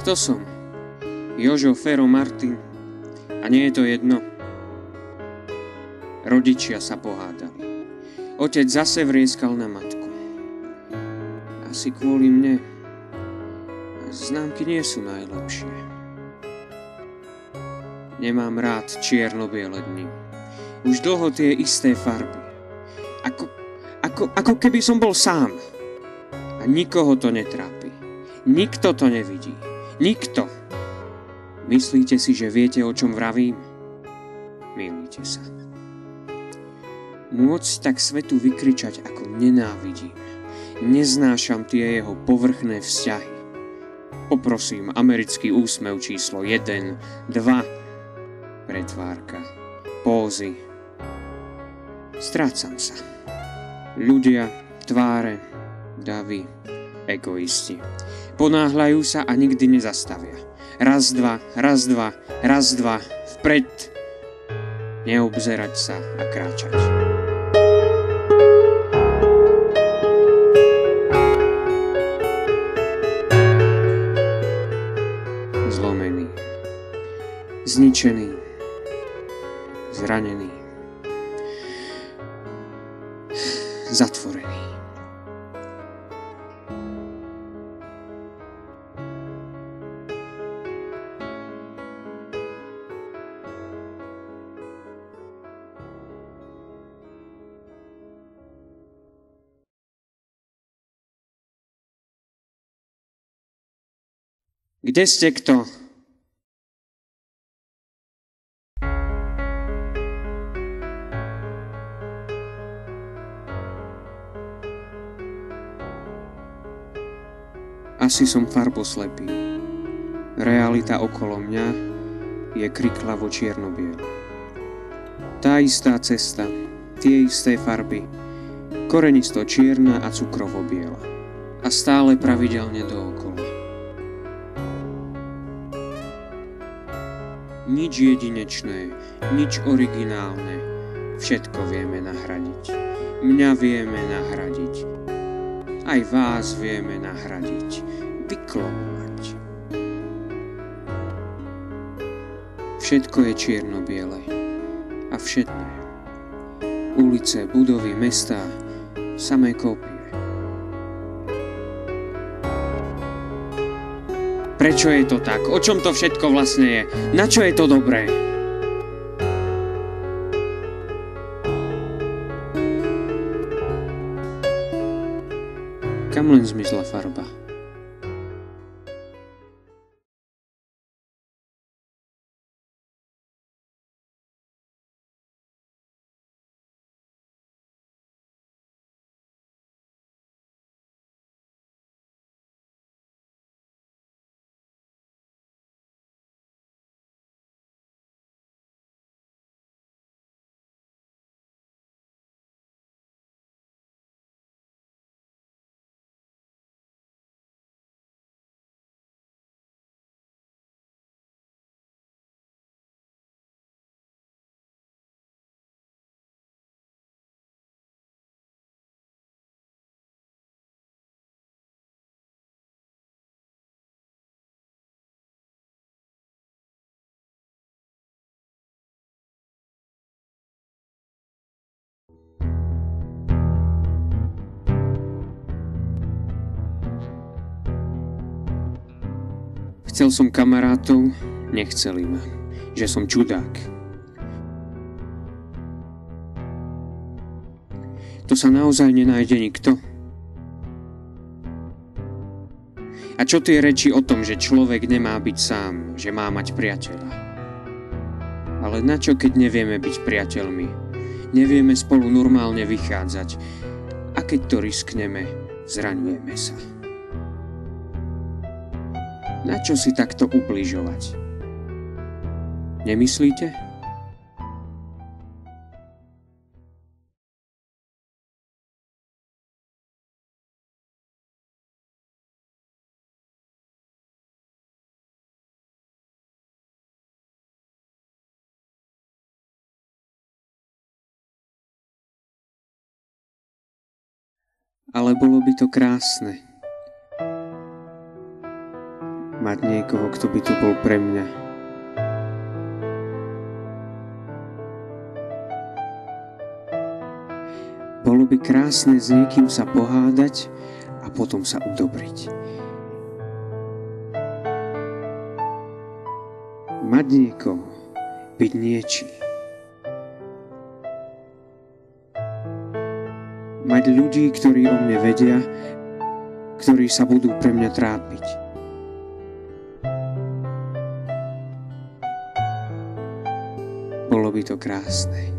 Kto som? Jožo Fero Martin. A nie je to jedno. Rodičia sa pohádali. Otec zase vrieskal na matku. Asi kvôli mne. Známky nie sú najlepšie. Nemám rád čierno-biele dni. Už dlho tie isté farby. Ako keby som bol sám. A nikoho to netrápi. Nikto to nevidí. Nikto. Myslíte si, že viete, o čom vravím? Mýlite sa. Môcť tak svetu vykričať, ako nenávidím. Neznášam tie jeho povrchné vzťahy. Poprosím americký úsmev číslo 1, 2, pretvárka, pózy. Strácam sa. Ľudia, tváre, davy, egoisti. Ponáhľajú sa a nikdy nezastavia. Raz, dva, raz, dva, raz, dva, vpred. Neobzerať sa a kráčať. Zlomený, zničený, zranený, zatvorený. Kde ste kto? Asi som farboslepý. Realita okolo mňa je kriklavo čierno-biela. Tá istá cesta, tie isté farby, korenisto čierna a cukrovo biela. A stále pravidelne dookola. Nič jedinečné, nič originálne, všetko vieme nahradiť. Mňa vieme nahradiť. Aj vás vieme nahradiť, vyklonovať. Všetko je čierno-biele a všetné. Ulice, budovy, mestá, samé kópie. Prečo je to tak? O čom to všetko vlastne je? Na čo je to dobré? Kam len zmizla farba? Chcel som kamarátov, nechceli ma, že som čudák. To sa naozaj nenájde nikto. A čo tie reči o tom, že človek nemá byť sám, že má mať priateľa? Ale na čo, keď nevieme byť priateľmi? Nevieme spolu normálne vychádzať. A keď to riskneme, zraňujeme sa. Na čo si takto ubližovať? Nemyslíte? Ale bolo by to krásne. mať niekoho, kto by tu bol pre mňa. Bolo by krásne s niekým sa pohádať a potom sa udobriť. Mať niekoho, byť niečí. Mať ľudí, ktorí o mne vedia, ktorí sa budú pre mňa trápiť. Bolo by to krásne.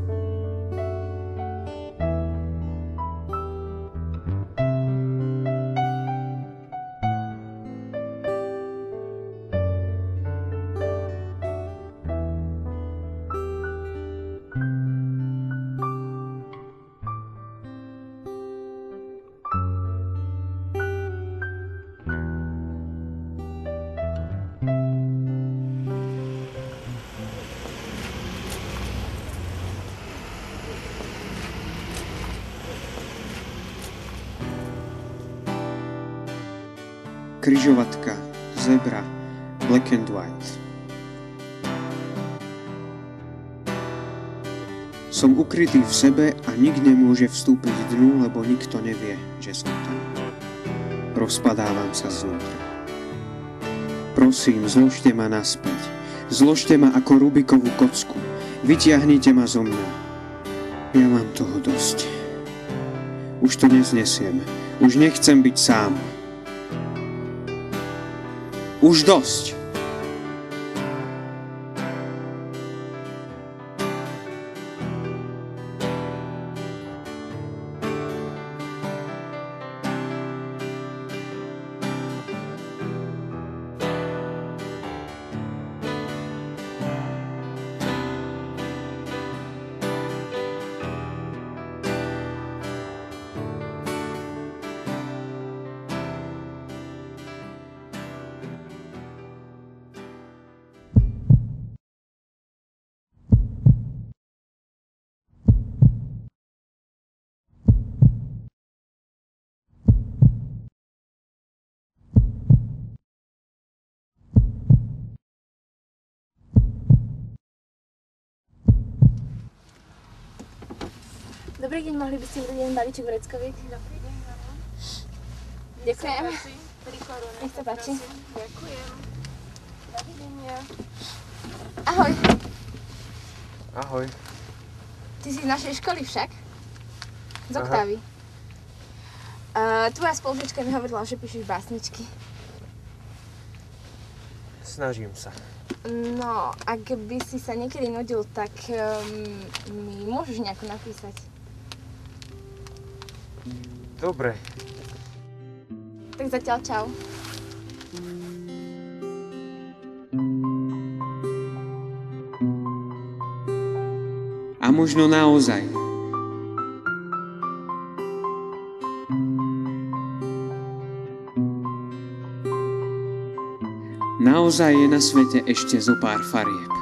Križovatka, zebra, black and white. Som ukrytý v sebe a nik nemôže vstúpiť dnu, lebo nikto nevie, že som tam. Rozpadávam sa znútra. Prosím, zložte ma naspäť. Zložte ma ako Rubikovú kocku. Vytiahnite ma zo mňa. Ja mám toho dosť. Už to neznesiem. Už nechcem byť sám. Už dosť. Dobrý deň, mohli by ste mi dať jeden balíček vreckoviek? Dobrý deň, áno. Ďakujem. Nech sa páči. Ďakujem. Dovidenia. Ahoj. Ahoj. Ty si z našej školy však? Z Oktávy. Tvoja spolužička mi hovorila, že píšeš básničky. Snažím sa. No, ak by si sa niekedy nudil, tak mi môžeš nejako napísať. Dobre. Tak zatiaľ čau. A možno naozaj. Naozaj je na svete ešte zo pár farieb.